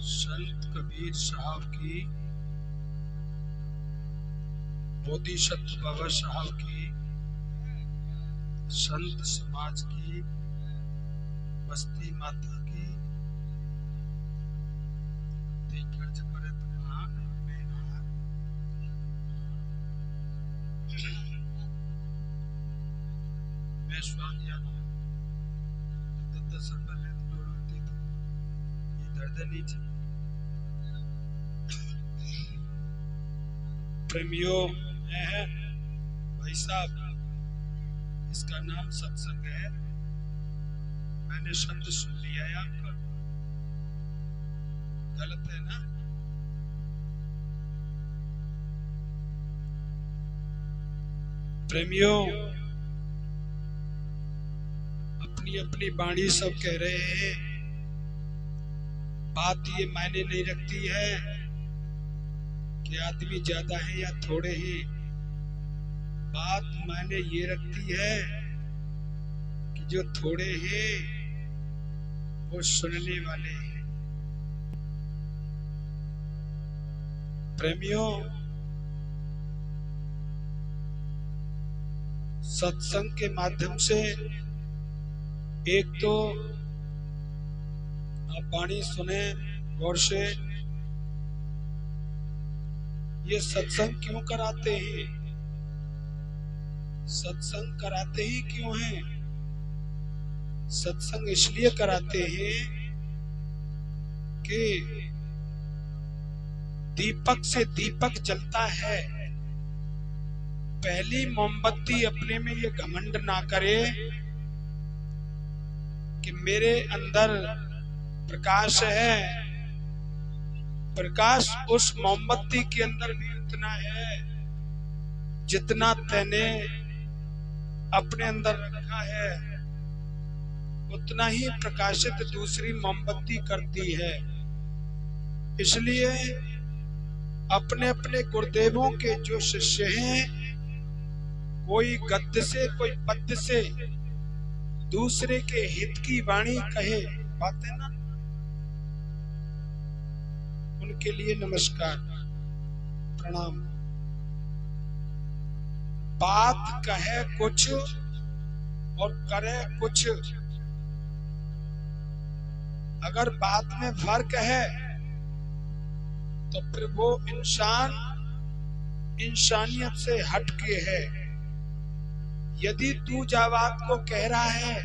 संत कबीर साहब की, बोधिसत्व बाबा साहब की, संत समाज की, बस्ती माता की दिग्गज वर्तमान में मैं स्वामी दर्शन करने जोड़ते थे ये दर्द नीचे प्रेमियों है भाई साहब, इसका नाम सत्संग है। मैंने शब्द सुन लिया है आपका, गलत है ना? प्रेमियों, अपनी अपनी वाणी सब कह रहे हैं, बात ये मायने नहीं रखती है कि आदमी ज्यादा है या थोड़े हैं। बात मायने ये रखती है कि जो थोड़े हैं वो सुनने वाले हैं। प्रेमियों, सत्संग के माध्यम से एक तो आप वाणी सुने गौर से। ये सत्संग क्यों कराते हैं? सत्संग कराते ही क्यों हैं? सत्संग इसलिए कराते हैं कि दीपक से दीपक जलता है। पहली मोमबत्ती अपने में ये घमंड ना करे कि मेरे अंदर प्रकाश है। प्रकाश उस मोमबत्ती के अंदर भी उतना है जितना तैने अपने अंदर रखा है, उतना ही प्रकाशित दूसरी मोमबत्ती करती है। इसलिए अपने अपने गुरुदेवों के जो शिष्य हैं, कोई गद्य से कोई पद्य से दूसरे के हित की वाणी कहे, बात है ना, उनके लिए नमस्कार प्रणाम। बात कहे कुछ और करे कुछ। अगर बात में फर्क है तो फिर वो इंसान इंसानियत से हटके है। यदि तू जावात को कह रहा है,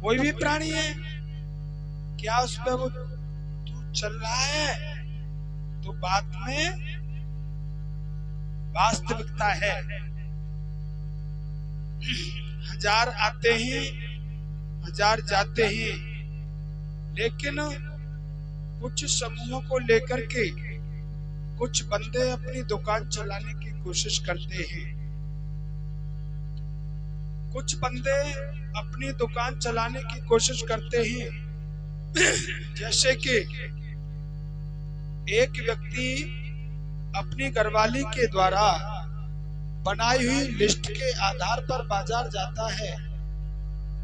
कोई भी प्राणी है, क्या उस पर वो तू चल रहा है, तो बात में वास्तविकता है। हजार आते हैं, हजार जाते हैं, लेकिन कुछ समूहों को लेकर के कुछ बंदे अपनी दुकान चलाने की कोशिश करते हैं। कुछ बंदे अपनी दुकान चलाने की कोशिश करते हैं। जैसे कि एक व्यक्ति अपनी घरवाली के द्वारा बनाई हुई लिस्ट के आधार पर बाजार जाता है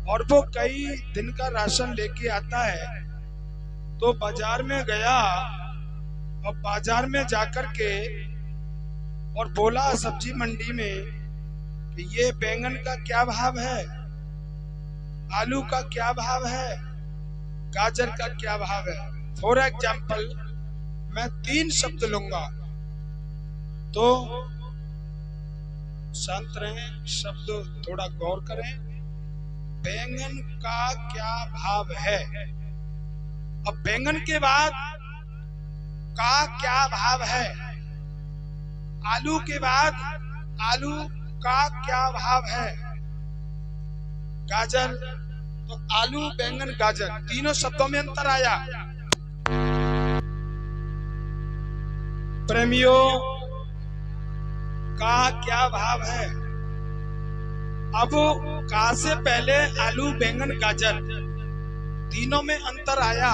और वो कई दिन का राशन लेके आता है। तो बाजार में गया और बाजार में जाकर के और बोला सब्जी मंडी में कि ये बैंगन का क्या भाव है, आलू का क्या भाव है, गाजर का क्या भाव है। फॉर एग्जाम्पल मैं 3 शब्द लूंगा, तो शांत रहें, शब्द थोड़ा गौर करें। बैंगन का क्या भाव है। अब बैंगन के बाद का क्या भाव है, आलू के बाद आलू का क्या भाव है, गाजर, तो आलू बैंगन गाजर तीनों शब्दों में अंतर आया। प्रेमियों, का क्या भाव है। अब का से पहले आलू बैंगन गाजर तीनों में अंतर आया,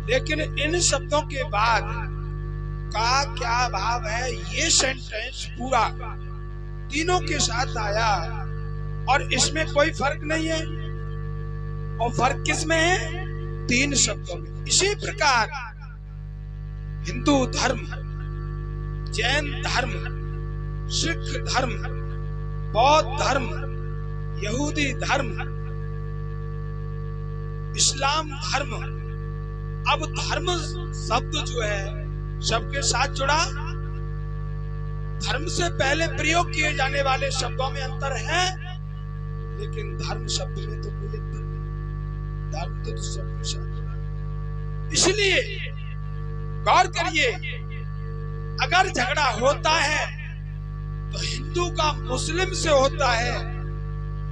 लेकिन इन शब्दों के बाद का क्या भाव है, ये सेंटेंस पूरा तीनों के साथ आया और इसमें कोई फर्क नहीं है। और फर्क किस में है? 3 शब्दों में। इसी प्रकार हिंदू धर्म, जैन धर्म, सिख धर्म, बौद्ध धर्म, यहूदी धर्म, इस्लाम धर्म। अब धर्म शब्द जो है सबके साथ जुड़ा। धर्म से पहले प्रयोग किए जाने वाले शब्दों में अंतर है, लेकिन धर्म शब्द में तो कोई अंतर नहीं। धर्म तो सबके साथ जुड़ा। इसलिए गौर करिए, अगर झगड़ा होता है तो हिंदू का मुस्लिम से होता है,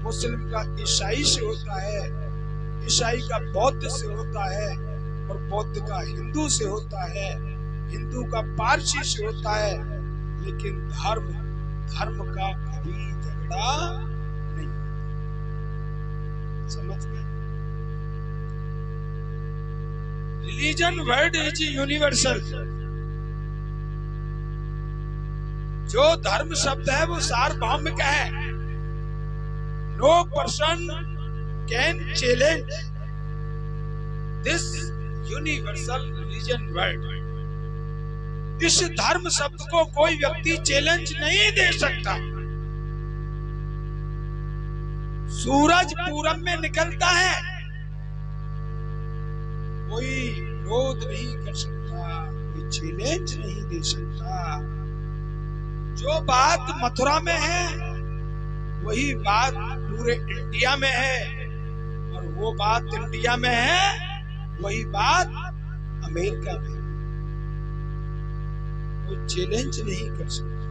मुस्लिम का ईसाई से होता है, ईसाई का बौद्ध से होता है, और बौद्ध का हिंदू से होता है, हिंदू का पारसी से होता है। लेकिन धर्म का कभी झगड़ा नहीं। समझ गए? Religion word is universal. जो धर्म शब्द है वो सार्वभौमिक है। No person can challenge this universal religion word. इस धर्म शब्द को कोई व्यक्ति चैलेंज नहीं दे सकता। सूरज पूरब में निकलता है, कोई विरोध नहीं कर सकता, कोई चैलेंज नहीं दे सकता। जो बात मथुरा में है वही बात पूरे इंडिया में है, और वो बात इंडिया में है वही बात अमेरिका में। कोई चैलेंज नहीं कर सकता।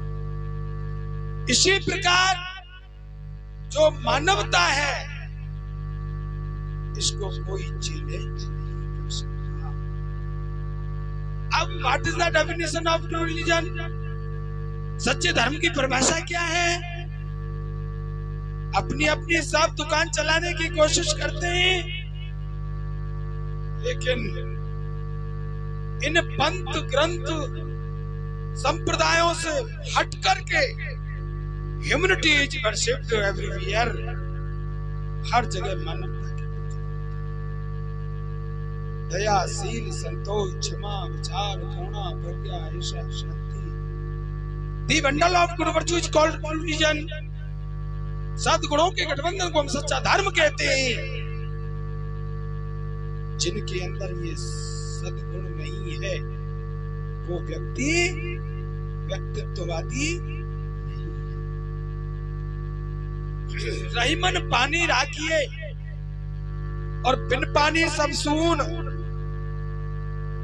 इसी प्रकार जो मानवता है इसको कोई चैलेंज नहीं कर सकता। अब what is the definition of true religion? सच्चे धर्म की परिभाषा क्या है? अपनी अपनी सब दुकान चलाने की कोशिश करते हैं, लेकिन इन पंथ ग्रंथ संप्रदायों से हट करके ह्यूमैनिटी इज वर्शिप्ड एवरीवेयर। हर जगह मानवता की दयाशील, संतोष, क्षमा, विचार, करुणा, प्रज्ञा, ईर्ष्या, शांति। The bundle of good virtue is called religion. सद्गुणों के गठबंधन को हम सच्चा धर्म कहते हैं। जिनके अंदर ये सद्गुण नहीं है वो व्यक्ति व्यक्तित्ववादी नहीं है। रहीमन पानी राखिए और बिन पानी सब सून।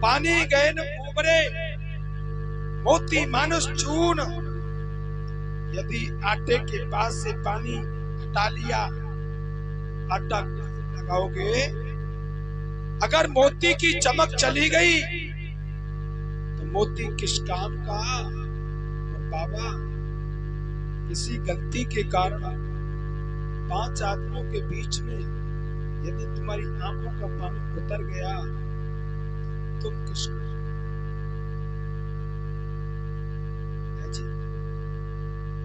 पानी गए न उबरे, मोती मानुष चून। यदि आटे के पास से पानी हटा लिया, आटा लगाओगे, अगर मोती की चमक चली गई तो मोती किस काम का? और बाबा, किसी गलती के कारण 5 आदमियों के बीच में यदि तुम्हारी आंखों का पानी उतर गया, तुम किसको?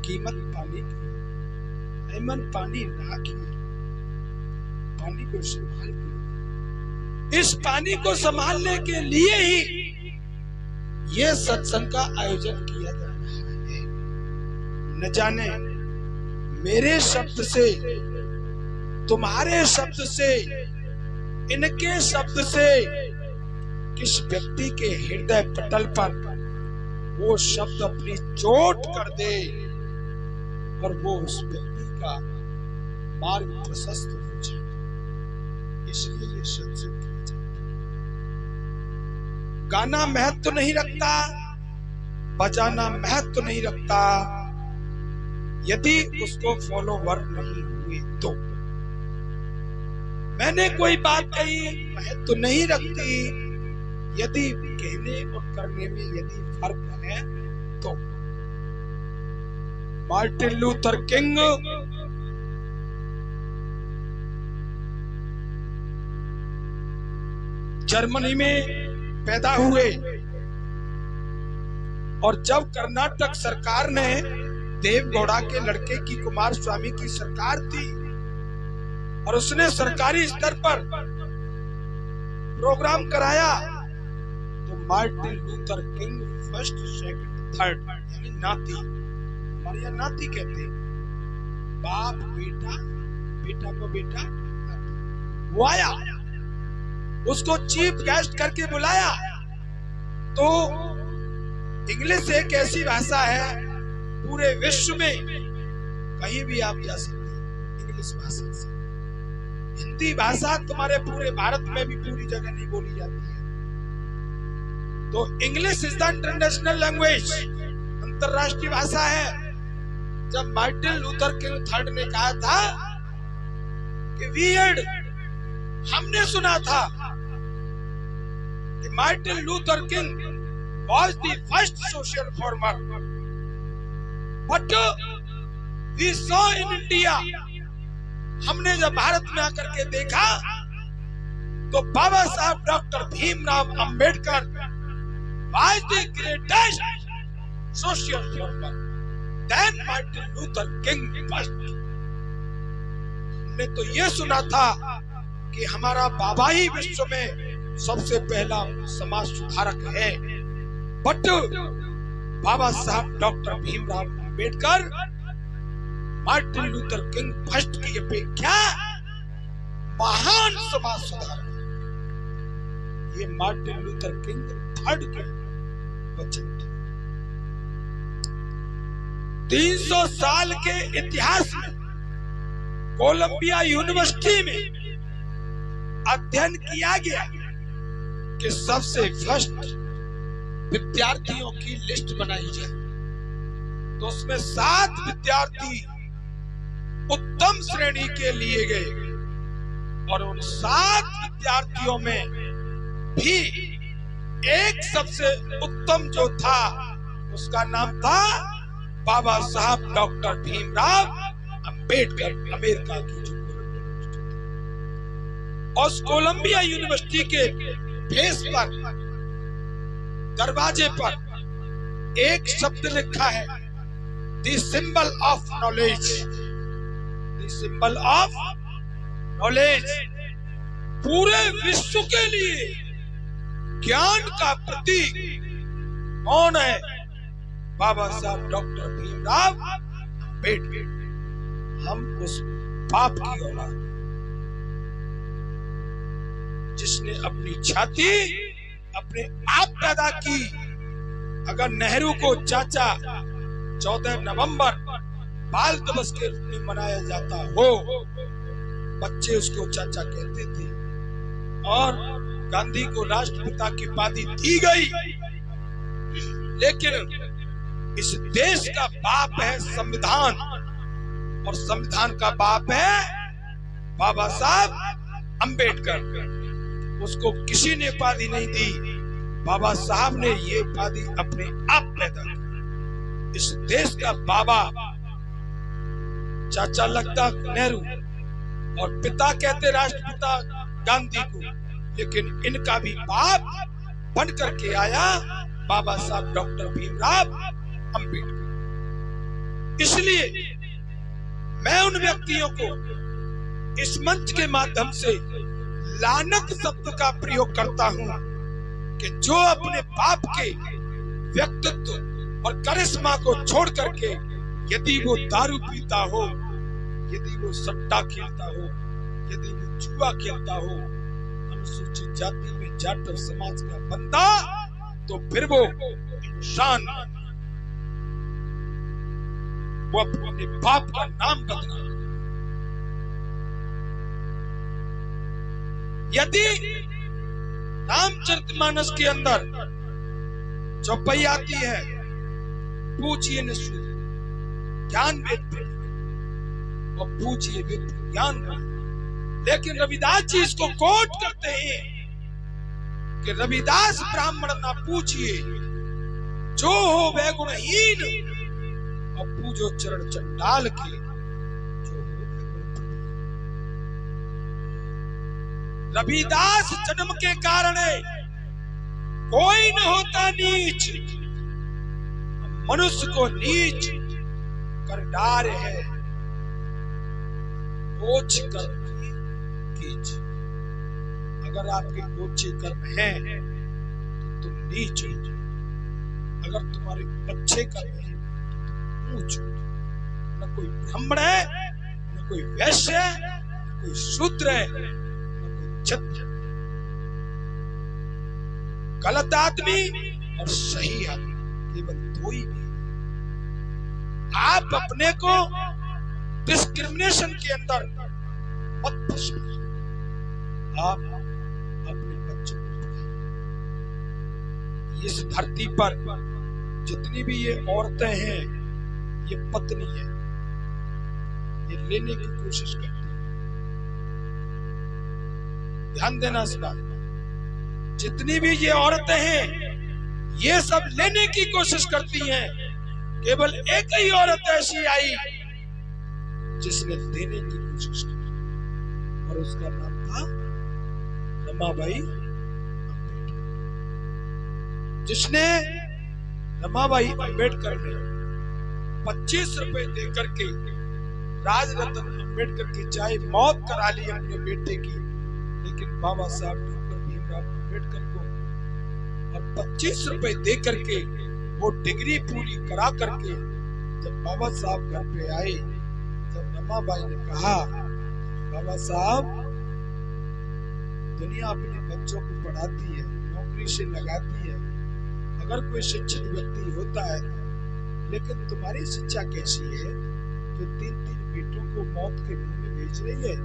कीमत पानी की, ऐमन पानी राखिए, पानी को संभाल। इस पानी को संभालने के लिए ही ये सत्संग का आयोजन किया जा रहा है। न जाने मेरे शब्द से, तुम्हारे शब्द से, इनके शब्द से किस व्यक्ति के हृदय पटल पर वो शब्द अपनी चोट कर दे और वो उस व्यक्ति का मार्ग प्रशस्त हो जाए। इसलिए ये सत्संग किया जाता है। गाना महत्व नहीं रखता, बजाना महत्व नहीं रखता, यदि उसको फॉलोवर नहीं हुए तो। मैंने कोई बात कही महत्व नहीं रखती, यदि कहने और करने में यदि फर्क है तो। मार्टिन लूथर किंग जर्मनी में पैदा हुए और जब कर्नाटक सरकार ने देवगौड़ा के लड़के की कुमार स्वामी की सरकार थी और उसने सरकारी स्तर पर प्रोग्राम कराया तो Martin Luther king first, second, third यानी नाती, हमारे यहाँ नाती कहते हैं, बाप बेटा, बेटा को बेटा, वो आया, उसको चीफ गेस्ट करके बुलाया। तो इंग्लिश एक ऐसी भाषा है पूरे विश्व में कहीं भी आप जा सकते हैं इंग्लिश भाषा से। हिंदी भाषा तुम्हारे पूरे भारत में भी पूरी जगह नहीं बोली जाती है। तो English is the international language, अंतरराष्ट्रीय भाषा है। जब मार्टिन लूथर किंग थर्ड ने कहा था कि वियर्ड, हमने सुना था कि Martin Luther king was the first social reformer, but we saw in India, हमने जब भारत में आकर के देखा तो बाबा साहब doctor Bhimrao Ambedkar was the greatest social reformer, then Martin Luther King first। हमने तो ये सुना था कि हमारा बाबा ही विश्व में सबसे पहला समाज सुधारक है, बट बाबा साहब doctor Bhimrao Ambedkar Martin Luther king first की अपेक्षा महान समाज सुधारक, ये मार्टिन लूथर किंग थर्ड के वचन थे। 300 साल के इतिहास में कोलंबिया यूनिवर्सिटी में अध्ययन किया गया कि सबसे फर्स्ट विद्यार्थियों की लिस्ट बनाई जाए, तो उसमें 7 विद्यार्थी उत्तम श्रेणी के लिए गए और उन 7 विद्यार्थियों में भी एक सबसे उत्तम जो था उसका नाम था बाबा साहब डॉक्टर भीमराव अंबेडकर, अमेरिका की जो और कोलंबिया यूनिवर्सिटी के फेस पर, दरवाजे पर एक शब्द लिखा है, the symbol of knowledge, the symbol of knowledge. पूरे विश्व के लिए ज्ञान का प्रतीक कौन है? बाबा साहब डॉक्टर भीमराव अंबेडकर। हम उस बाप की औलाद जिसने अपनी छाती अपने आप पैदा की। अगर नेहरू को चाचा 14 नवंबर बाल दिवस के रूप में मनाया जाता हो, बच्चे उसको चाचा कहते थे, और गांधी को राष्ट्रपिता की उपाधि दी गई, लेकिन इस देश का बाप है संविधान, और संविधान का बाप है बाबा साहब अंबेडकर। उसको किसी ने उपाधि नहीं दी, बाबा साहब ने ये उपाधि अपने आप पैदा की। इस देश का बाबा चाचा लगता नेहरू और पिता कहते राष्ट्रपिता गांधी को, लेकिन इनका भी बाप बन करके आया बाबा साहब डॉक्टर भीमराव अंबेडकर। इसलिए मैं उन व्यक्तियों को इस मंच के माध्यम से लानत शब्द का प्रयोग करता हूं कि जो अपने बाप के व्यक्तित्व और करिश्मा को छोड़ करके यदि वो दारू पीता हो, यदि वो सट्टा खेलता हो, यदि वो जुआ खेलता हो, अनुसूचित जाति में जाटव समाज का बंदा, तो फिर वो इंसान, वो अपने बाप का नाम बदला। यदि रामचरितमानस के अंदर चौपाई आती है, पूछिए निःशुल्क ज्ञान वेद और पूछिए विप्र ज्ञान, लेकिन रविदास जी इसको कोट करते हैं कि रविदास ब्राह्मण ना पूछिए, जो हो वह गुणहीन, और पूजो चरण चंडाल के, रविदास जन्म के कारण कोई न होता नीच, मनुष्य को नीच कर डार है, ओछ कर कीच। अगर आपके ऊंचे कर्म हैं तो तुम नीच हो, अगर तुम्हारे अच्छे कर्म हैं तो ऊंच हो। न कोई ब्राह्मण है, न कोई वैश्य है, न कोई शूद्र है, न कोई क्षत्रिय। गलत आदमी और सही आदमी केवल दो ही नहीं। आप अपने को डिस्क्रिमिनेशन के अंदर मत फंसाइए। आप अपने बच्चों को, इस धरती पर जितनी भी ये औरतें हैं, ये पत्नी है, ये लेने की कोशिश करती है। ध्यान देना इस बात। जितनी भी ये औरतें हैं, ये सब लेने की कोशिश करती हैं। केवल एक ही औरत ऐसी आई जिसने देने की कोशिश की, और उसका नाम था रमाबाई अम्बेडकर। जिसने रमाबाई अम्बेडकर ने 25 रुपए देकर के राजरत्न अम्बेडकर की चाहे मौत करा ली अपने बेटे की, लेकिन बाबा साहब डॉक्टर भीमराव अम्बेडकर को और 25 रुपए दे करके वो डिग्री पूरी करा करके जब बाबा साहब घर पे आए, जब रमाबाई ने कहा, बाबा साहब दुनिया अपने बच्चों को पढ़ाती है, नौकरी से लगाती है, अगर कोई शिक्षित व्यक्ति होता है, लेकिन तुम्हारी शिक्षा कैसी है जो 3-3 बेटों को मौत के मुंह में भेज रही है?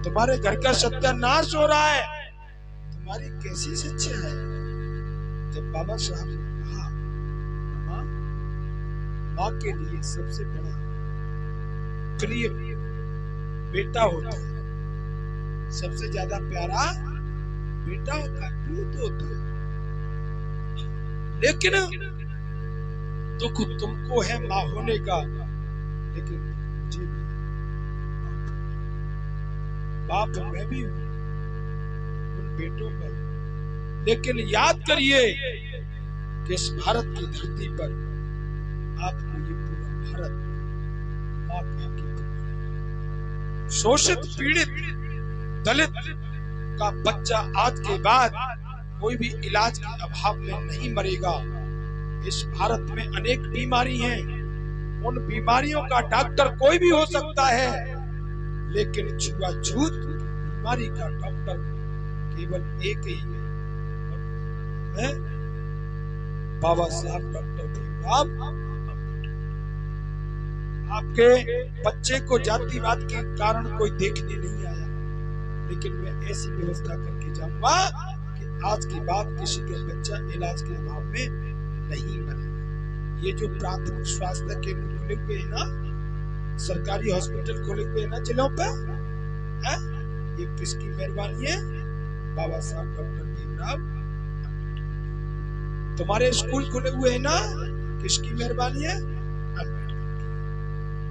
तुम्हारे घर का सत्यानाश हो रहा है, तुम्हारी कैसी शिक्षा है? जब बाबा साहब ने कहा, माँ के लिए सबसे बड़ा प्रिय बेटा होता है, सबसे ज्यादा प्यारा बेटा होता है, दूध होता है। लेकिन दुख तुमको है माँ होने का, लेकिन मुझे भी बाप मैं भी हूं उन बेटों पर। लेकिन याद करिए कि इस भारत की धरती पर आपको ये पूरा भारत मां कह के शोषित, पीड़ित, दलित का बच्चा आज के बाद कोई भी इलाज के अभाव में नहीं मरेगा। इस भारत में अनेक बीमारी हैं, उन बीमारियों का डॉक्टर कोई भी हो सकता है, लेकिन छुआछूत बीमारी का डॉक्टर केवल एक ही है, बाबा साहब डॉक्टर भीमराव। आपके बच्चे को जातिवाद के कारण कोई देखने नहीं आया, लेकिन मैं ऐसी व्यवस्था करके जाऊंगा कि आज के बाद किसी का बच्चा इलाज के अभाव में नहीं मरे। ये जो प्राथमिक स्वास्थ्य केंद्र खोले हुए हैं ना, सरकारी हॉस्पिटल खोले हुए हैं ना जिलों पे, है ये किसकी मेहरबानी है? बाबा साहब डॉक्टर भीमराव। तुम्हारे स्कूल खुले हुए हैं ना, किसकी मेहरबानी है?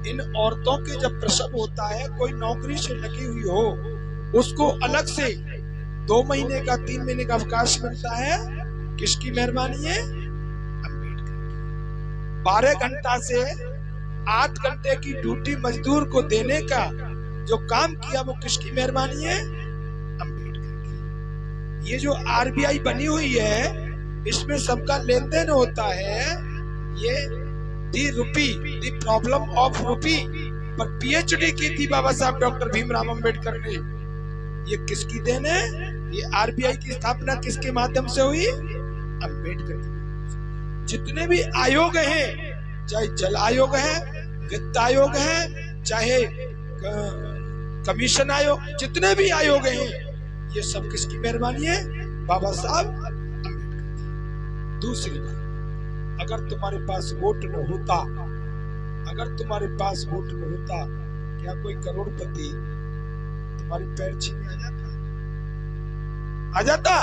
इन औरतों के जब प्रसव होता है, कोई नौकरी से लगी हुई हो, उसको अलग से 2 महीने का 3 महीने का अवकाश मिलता है, किसकी मेहरबानी है? अम्बेडकर की। 12 घंटा से 8 घंटे की ड्यूटी मजदूर को देने का जो काम किया, वो किसकी मेहरबानी है? अम्बेडकर की। ये जो आरबीआई बनी हुई है, इसमें सबका लेन देन होता है। ये दी प्रॉब्लम ऑफ रूपी पर पीएचडी की थी बाबा साहब डॉक्टर भीमराव अम्बेडकर ने। ये किसकी देन है? ये आरबीआई की स्थापना किसके माध्यम से हुई? अम्बेडकर की। जितने भी आयोग हैं, चाहे जल आयोग है, वित्त आयोग है, चाहे कमीशन आयोग, जितने भी आयोग हैं, ये सब किसकी मेहरबानी है? बाबा साहब अम्बेडकर। दूसरी बात, अगर तुम्हारे पास वोट न होता, अगर तुम्हारे पास वोट न होता, क्या कोई करोड़पति तुम्हारी पैर छीने आ जाता? आ जाता?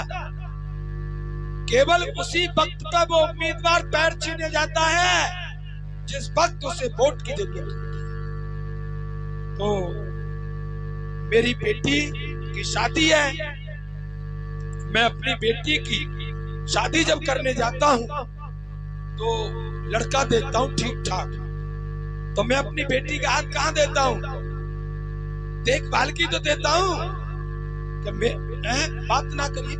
केवल उसी वक्त पर वो उम्मीदवार पैर छीने जाता है जिस वक्त उसे वोट की जरूरत होती है। तो मेरी बेटी की शादी है, मैं अपनी बेटी की शादी जब करने जाता हूं तो लड़का देखता हूं ठीक ठाक, तो मैं अपनी बेटी का हाथ कहां देता हूं? देखभाल की तो देता हूं कि मैं बात ना करिए,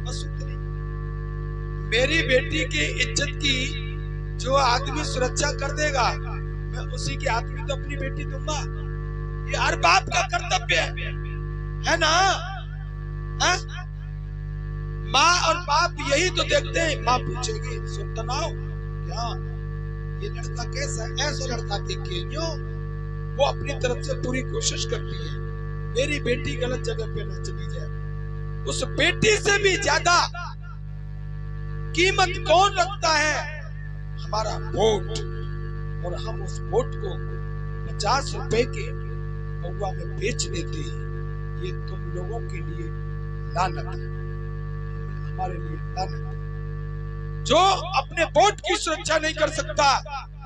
बस सुनते रहिए। मेरी बेटी की इज्जत की जो आदमी सुरक्षा कर देगा, मैं उसी के हाथ में तो अपनी बेटी दूंगा। ये हर बाप का कर्तव्य है ना? है? माँ और बाप यही तो देखते हैं। माँ पूछेगी सुनता ना हो क्या ये लड़का कैसा है, ऐसा लड़का देखिए क्यों। वो अपनी तरफ से पूरी कोशिश करती है मेरी बेटी गलत जगह पे न चली जाए। उस बेटी से भी ज्यादा कीमत कौन रखता है? हमारा वोट। और हम उस वोट को 50 रुपए के पौवा में बेच देते हैं। ये तुम लोगों के लिए लानत है, हमारे लिए लानत है। जो अपने वोट की सुरक्षा नहीं कर सकता,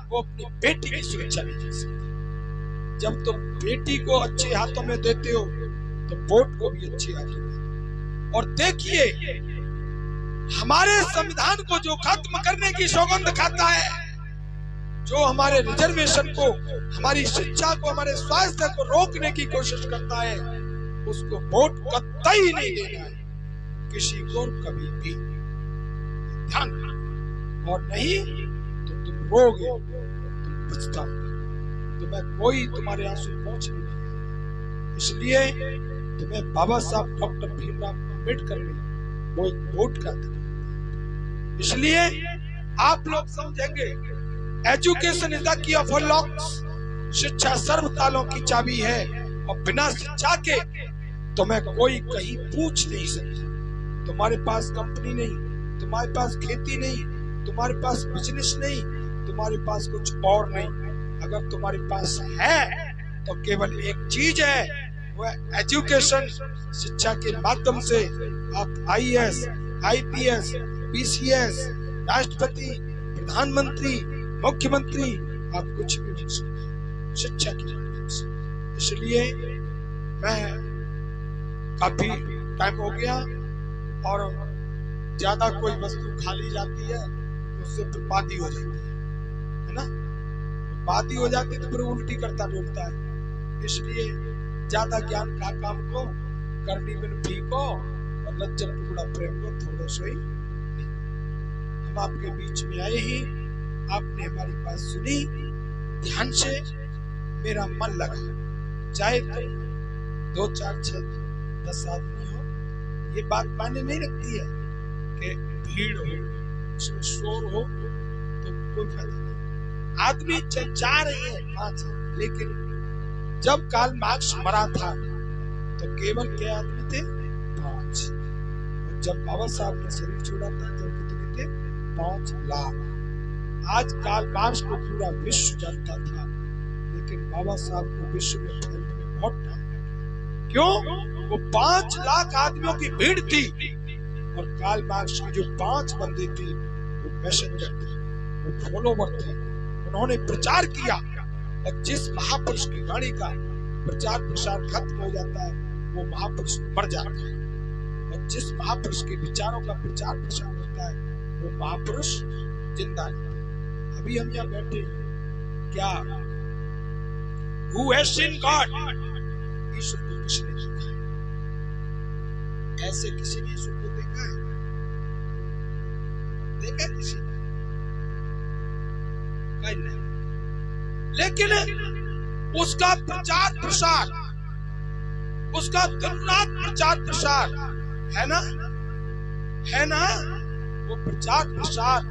वो अपनी बेटी की सुरक्षा नहीं कर सकता। जब तुम बेटी को अच्छे हाथों में देते हो तो वोट को भी अच्छे हाथों में। और देखिए, हमारे संविधान को जो खत्म करने की सौगंध खाता है, जो हमारे रिजर्वेशन को, हमारी शिक्षा को, हमारे स्वास्थ्य को रोकने की कोशिश करता है, उसको वोट कतई नहीं देना है किसी को कभी भी। ध्यान रखना। और नहीं तो तुम रोगे, तुम पछताओगे। तुम्हें कोई तुम्हारे आंसू पहुंच नहीं देगा। इसलिए तुम्हें बाबा साहब डॉक्टर भीमराव अम्बेडकर ने वो एक वोट का अधिकार। इसलिए आप लोग समझेंगे, education is the key of all locks. शिक्षा सर्व तालों की चाबी है, और बिना शिक्षा के तुम्हें कोई कहीं पूछ नहीं सकता। तुम्हारे पास कंपनी नहीं, तुम्हारे पास खेती नहीं, तुम्हारे पास बिजनेस नहीं, तुम्हारे पास कुछ और नहीं। अगर तुम्हारे पास है तो केवल एक चीज है, वो है एजुकेशन। शिक्षा के माध्यम से आप IAS, IPS, PCS, राष्ट्रपति, प्रधानमंत्री, मुख्यमंत्री, आप कुछ भी बन सकते शिक्षा के माध्यम से। इसलिए मैं काफी टाइम हो गया, और ज्यादा कोई वस्तु खा ली जाती है उससे फिर बादी हो जाती है ना? बादी हो जाती है तो फिर उल्टी करता डोलता है। इसलिए ज्यादा ज्ञान का काम को करनी बिन फीको, और लज्जत टुकड़ा प्रेम को थोड़ा सोई नहीं। हम आपके बीच में आए ही, आपने हमारी बात सुनी ध्यान से, मेरा मन लगा। चाहे तुम 2, 4, 6, 10 आदमी हो, ये बात मायने नहीं रखती है कि भीड़ हो, उसमें शोर हो तो कोई फायदा नहीं। आदमी 4 है 5 है, लेकिन जब कार्ल मार्क्स मरा था तो केवल क्या आदमी थे? 5। और जब बाबा साहब ने शरीर छोड़ा था जब कितने थे? 5 लाख। आज कार्ल मार्क्स को पूरा विश्व जानता था, लेकिन बाबा साहब को विश्व में फैलने में बहुत टाइम लगा। क्यों? वो 5 लाख आदमियों की भीड़ थी, और कार्ल मार्क्स की जो 5 बंदे थे वो मैसेंजर थे, वो फॉलोवर थे। उन्होंने प्रचार किया, और जिस महापुरुष की वाणी का प्रचार प्रसार खत्म हो जाता है, वो महापुरुष मर जाता है। और जिस महापुरुष के विचारों का प्रचार प्रसार होता है, वो महापुरुष जिंदा रहता है। अभी हम यहाँ बैठे क्या? Who has seen God? ईश्वर को किसने देखा है? ऐसे किसी ने ईश्वर को देखा है? देखा किसी ने? नहीं। लेकिन उसका प्रचार प्रसार, उसका दिन रात प्रचार प्रसार है ना? है ना? वो प्रचार प्रसार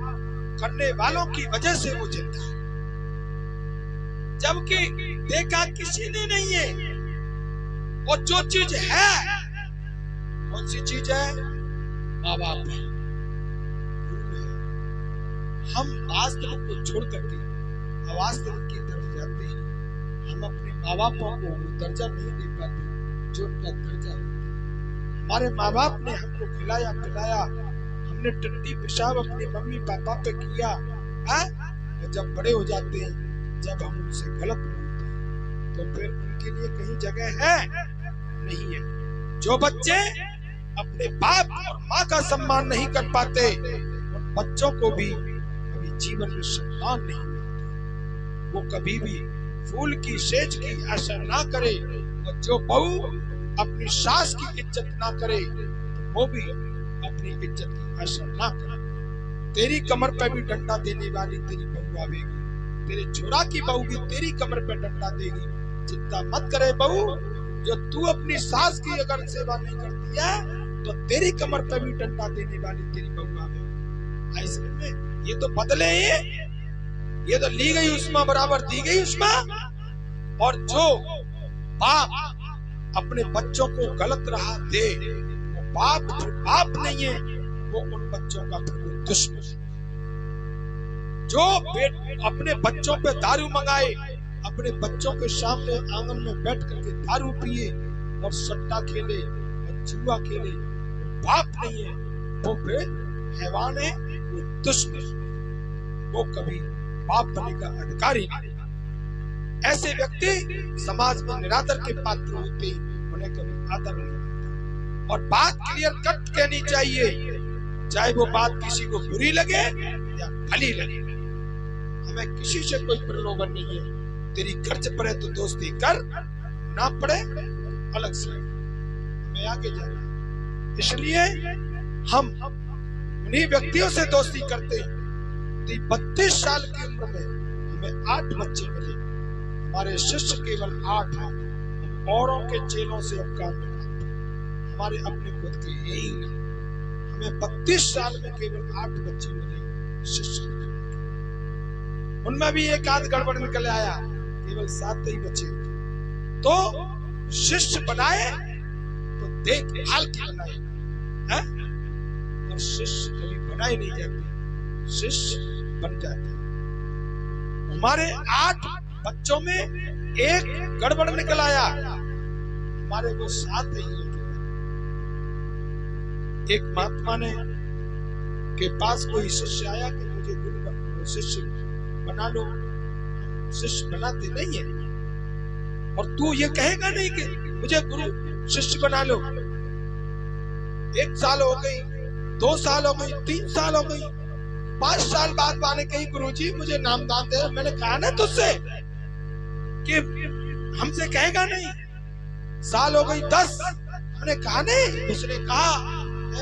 करने वालों की वजह से वो जिंदा है, जबकि देखा किसी ने नहीं है। और जो चीज है, कौन सी चीज है? माँ बाप है। हम वास्तव को छोड़ करके अवास्तव की तरफ जाते हैं। हम अपने माँ बापों को दर्जा नहीं दे पाते जो उनका दर्जा है। हमारे माँ बाप ने हमको खिलाया पिलाया, हमने टट्टी पेशाब अपने मम्मी पापा पे किया है? और जब बड़े हो जाते हैं, जब हम उनसे गलत बोलते हैं, तो फिर उनके लिए कहीं जगह है? नहीं है। जो बच्चे अपने बाप और माँ का सम्मान नहीं कर पाते, उन बच्चों को भी कभी जीवन में सम्मान नहीं मिलता। वो कभी भी फूल की सेज की आशा ना करे। और जो बहू अपनी सास की इज्जत ना करे तो वो भी अपनी इज्जत की आशा ना करे। तेरी कमर पे भी डंडा देने वाली तेरी बहू आवेगी, तेरे छोरा की बहू भी तेरी कमर पे डंडा देगी। चिंता मत करे बहू, जो तू अपनी सास की अगर सेवा नहीं करती है तो तेरी कमर पे भी डंडा देने वाली तेरी बहू आवेगी। ऐसे में ये तो बदले ही, ये तो ली गई उस्मा बराबर दी गई उस्मा। और जो बाप अपने बच्चों को गलत राह दे, वो बाप नहीं है, वो उन बच्चों का फिर दुश्मन। जो अपने बच्चों पे दारू मंगाए, अपने बच्चों के सामने आंगन में बैठ करके दारू पिए और सट्टा खेले और जुआ खेले, वो बाप नहीं है, वो फिर हैवान है, वो दुश्मन, वो कभी बाप बनने का अधिकारी नहीं। ऐसे व्यक्ति समाज में निरादर के पात्र होते, उन्हें कभी आदर नहीं मिलता। और बात क्लियर कट कहनी चाहिए, चाहे वो बात किसी को बुरी लगे या भली लगे। हमें किसी से कोई प्रलोभन नहीं है। तेरी खर्च पड़े तो दोस्ती कर, ना पड़े अलग से। हमें आगे जाना, इसलिए हम उन्हीं व्यक्तियों से दोस्ती करते हैं। 32 साल की उम्र में हमें 8 बच्चे मिले, हमारे शिष्य केवल 8 हैं। हम औरों के चेलों से अब काम नहीं करते, हमारे अपने खुद के यही नहीं। हमें 32 साल में केवल 8 बच्चे मिले शिष्य, उनमें भी एक आध गड़बड़ निकल आया, केवल 7 ही बचे। तो शिष्य बनाए तो देख हाल की बनाए है? और शिष्य कभी बनाए नहीं जाते, शिष्य बन जाते। हमारे 8 बच्चों में एक गड़बड़ निकल आया, हमारे वो 7 ही। एक महात्मा ने के पास कोई शिष्य आया कि मुझे गुरु शिष्य बना लो। शिष्य बनाते नहीं है, और तू ये कहेगा नहीं कि मुझे गुरु शिष्य बना लो। 1 साल हो गई, 2 साल हो गई, 3 साल हो गई, 5 साल बाद माने कहीं गुरुजी मुझे नामदान दे। मैंने कहा ना तुझसे कि हमसे कहेगा नहीं। साल हो गई 10, हमने कहा नहीं, उसने कहा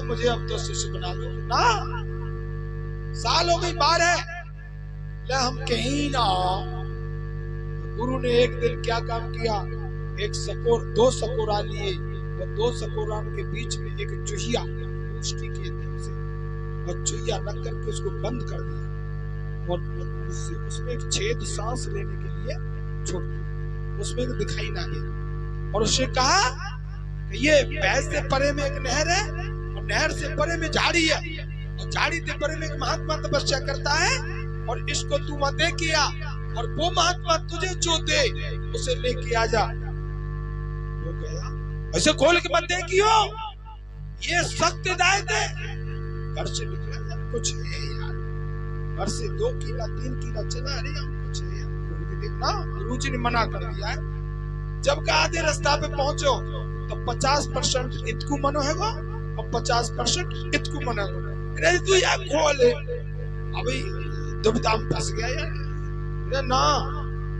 मुझे अब तो शिष्य बना लो ना। साल हो गई 12, ले हम कहीं ना। गुरु ने एक दिन क्या काम किया, 2 सकोरा लिए, वो 2 सकोरा के बीच में एक चूहिया पुष्टि किए थे उसे, और चूहिया रख करके उसको बंद कर दिया, और उसमें एक छेद सांस लेने के लिए छोड़ दिया, उसमें दिखाई ना दे। और उसने कहा कि ये भैंस से परे में एक नहर है, और नहर से परे में झाड़ी है, और झाड़ी से परे में एक महात्मा तपस्या करता है, और इसको तू मत दे किया, और वो महात्मा तुझे जो दे उसे लेके आ जा। वो गया, ऐसे खोल के मत देखियो, ये सख्त हिदायत है। घर से निकला, कुछ है यार, घर से 2 किला 3 किला चला, अरे कुछ है यार, देखना गुरुजी ने मना कर दिया है। जब का आधे रास्ता पे पहुंचो तो 50% इतकू मनो है वो, और 50% इतकू मनो है। तू यार खोल, अभी दुविधा में फंस गया यार। ना,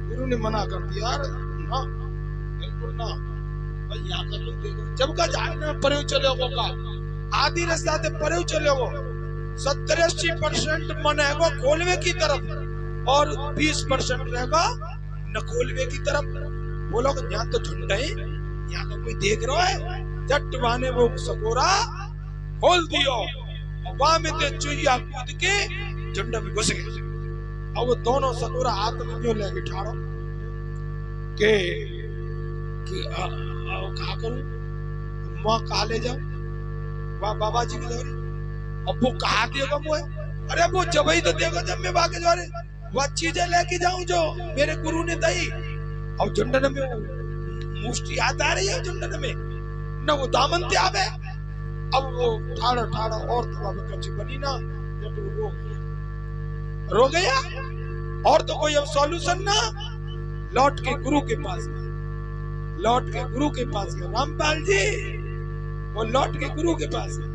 गुरु ने मना कर दिया यार, ना बिल्कुल ना। भाई यहाँ कर लो, देखो जब का जाने में परे चले हो का, आधी रास्ता से परे चले हो, 70-80% मन है वो खोलवे की तरफ, और 20% रहेगा न खोलवे की तरफ। वो लोग यहाँ तो झुंड है, यहाँ तो कोई देख रहा है, जट वाने वो सकोरा खोल दियो, वहां में ते चुहिया कूद के झुंड में घुस गए। और वो दोनों सकोरा हाथ में क्यों लेके ठाड़ो के कहा करूं, वहां कहा ले जाओ, वहां बाबा जी की जोरी। अब वो कहा देगा मुझे, अरे वो जब ही तो देगा जब मैं बाके जोरे, वह चीजें लेके जाऊं जो मेरे गुरु ने दी। और झुंडन में मुष्टि हाथ आ रही है, झुंडन में न वो दामन ते आवे। अब वो ठाड़ा और तो कच्ची बनी ना, वो रो गया, और तो कोई अब सॉल्यूशन ना। लौट के गुरु के पास गया, लौट के गुरु के पास गया, रामपाल जी, वो लौट के गुरु के पास गया।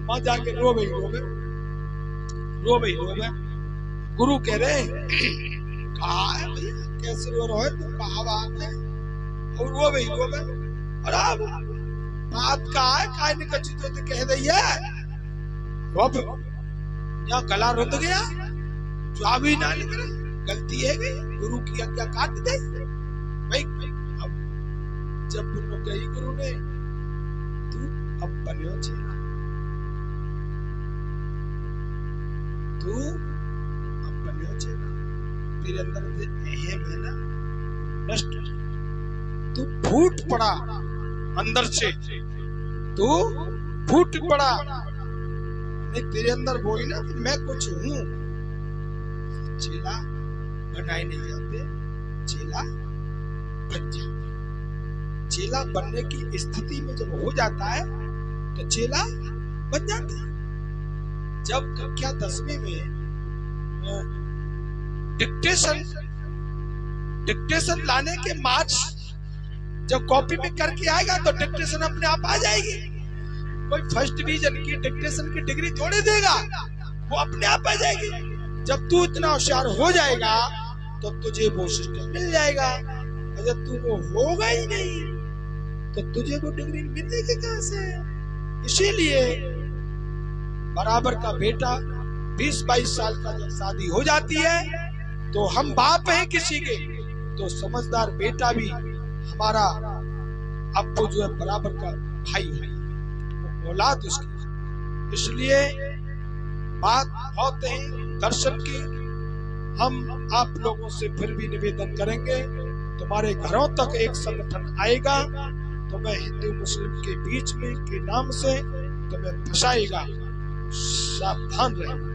वहां जाके रो गई। गुरु कह रहे कहा है भैया, कैसे रो रहे हो, कहा बात है। और रो गई। और अब बात का है काय ने कच्ची तो कह दी है अब यहाँ गला रुंध गया जो भी ना लिख रहे गलती है गई गुरु की आज्ञा काट दी भाई। अब जब गुरु कही गुरु ने तू अब बनियो चेला, तू अब बनियो चेला, तेरे अंदर अहम है ना नष्ट, तू फूट पड़ा अंदर से, तू फूट पड़ा नहीं तेरे अंदर बोली ना कि मैं कुछ हूं। चेला बनाए नहीं जाते, चेला बन जाते। चेला बनने की स्थिति में जब हो जाता है तो चेला बन जाता है। जब कक्षा 10वीं में डिक्टेशन लाने के मार्क्स जब कॉपी में करके आएगा तो डिक्टेशन अपने आप आ जाएगी। कोई फर्स्ट डिवीजन की डिक्टेशन की डिग्री थोड़ी देगा, वो अपने आप आ जाएगी। जब तू इतना होशियार हो जाएगा तो तुझे वो सिस्टम मिल जाएगा। अगर तू वो होगा ही नहीं तो तुझे वो डिग्री मिलेगी कहां से? इसीलिए बराबर का बेटा 20-22 साल का जब शादी हो जाती है तो हम बाप हैं किसी के, तो समझदार बेटा भी हमारा अब्बू जो है बराबर का भाई है, औलाद उसकी। इसलिए बात बहुत है दर्शन की। हम आप लोगों से फिर भी निवेदन करेंगे, तुम्हारे घरों तक एक संगठन आएगा तो मैं हिंदू मुस्लिम के बीच में के नाम से तुम्हें फंसाएगा, सावधान रहना।